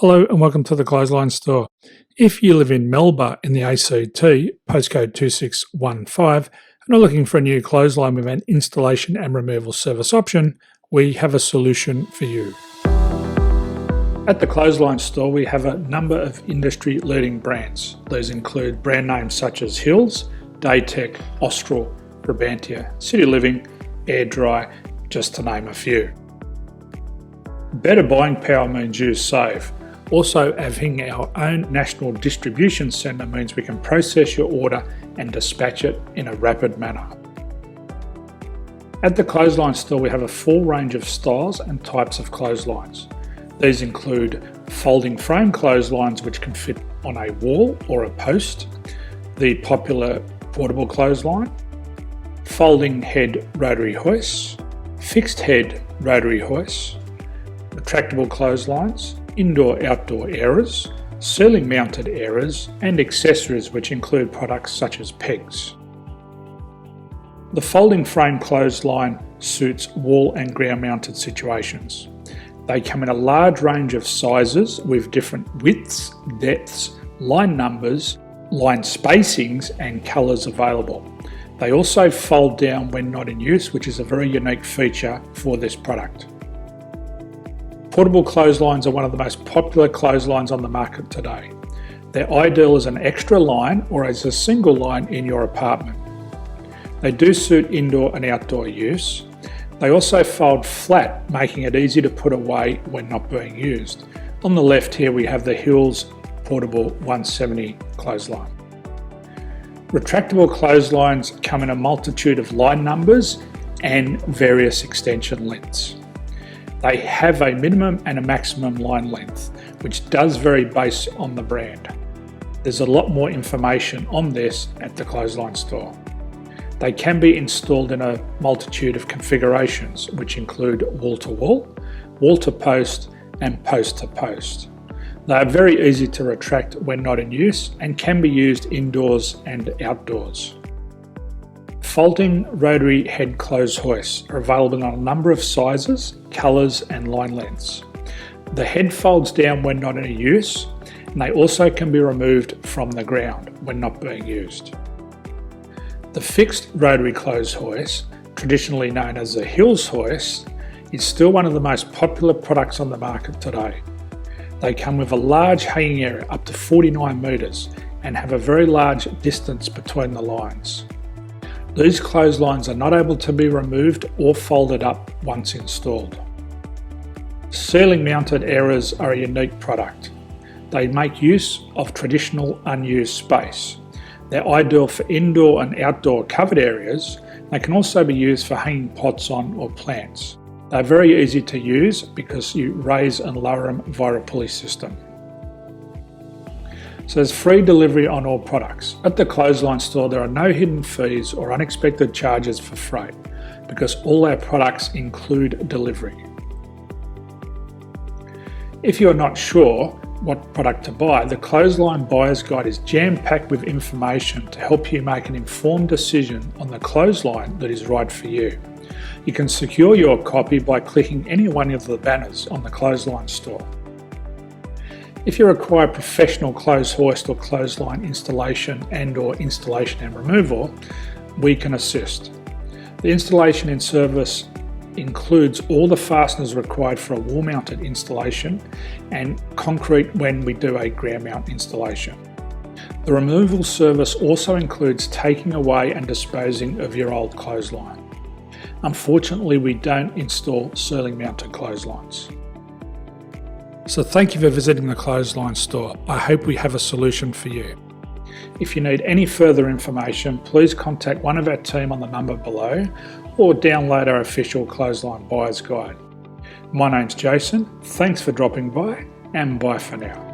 Hello and welcome to the Clothesline Store. If you live in Melba in the ACT, postcode 2615, and are looking for a new clothesline with an installation and removal service option, we have a solution for you. At the Clothesline Store, we have a number of industry-leading brands. These include brand names such as Hills, Daytech, Austral, Brabantia, City Living, Air Dry, just to name a few. Better buying power means you save. Also, having our own national distribution centre means we can process your order and dispatch it in a rapid manner. At the Clothesline Store, we have a full range of styles and types of clotheslines. These include folding frame clotheslines which can fit on a wall or a post, the popular portable clothesline, folding head rotary hoists, fixed head rotary hoists, retractable clotheslines, indoor-outdoor airers, ceiling mounted airers, and accessories which include products such as pegs. The folding frame clothesline suits wall and ground mounted situations. They come in a large range of sizes with different widths, depths, line numbers, line spacings and colours available. They also fold down when not in use, which is a very unique feature for this product. Portable clotheslines are one of the most popular clotheslines on the market today. They're ideal as an extra line or as a single line in your apartment. They do suit indoor and outdoor use. They also fold flat, making it easy to put away when not being used. On the left here we have the Hills Portable 170 clothesline. Retractable clotheslines come in a multitude of line numbers and various extension lengths. They have a minimum and a maximum line length, which does vary based on the brand. There's a lot more information on this at the Clothesline Store. They can be installed in a multitude of configurations, which include wall-to-wall, wall-to-post, and post-to-post. They are very easy to retract when not in use and can be used indoors and outdoors. Folding rotary head clothes hoists are available in a number of sizes, colours and line lengths. The head folds down when not in use, and they also can be removed from the ground when not being used. The fixed rotary clothes hoist, traditionally known as the Hills hoist, is still one of the most popular products on the market today. They come with a large hanging area up to 49 metres and have a very large distance between the lines. These clotheslines are not able to be removed or folded up once installed. Ceiling mounted airers are a unique product. They make use of traditional unused space. They're ideal for indoor and outdoor covered areas. They can also be used for hanging pots on or plants. They're very easy to use because you raise and lower them via a pulley system. So there's free delivery on all products. At the Clothesline Store, there are no hidden fees or unexpected charges for freight because all our products include delivery. If you're not sure what product to buy, the Clothesline Buyer's Guide is jam-packed with information to help you make an informed decision on the clothesline that is right for you. You can secure your copy by clicking any one of the banners on the Clothesline Store. If you require professional clothes hoist or clothesline installation and/or installation and removal, we can assist. The installation and service includes all the fasteners required for a wall-mounted installation and concrete when we do a ground mount installation. The removal service also includes taking away and disposing of your old clothesline. Unfortunately, we don't install ceiling mounted clotheslines. So thank you for visiting the Clothesline Store. I hope we have a solution for you. If you need any further information, please contact one of our team on the number below or download our official Clothesline Buyer's Guide. My name's Jason, thanks for dropping by and bye for now.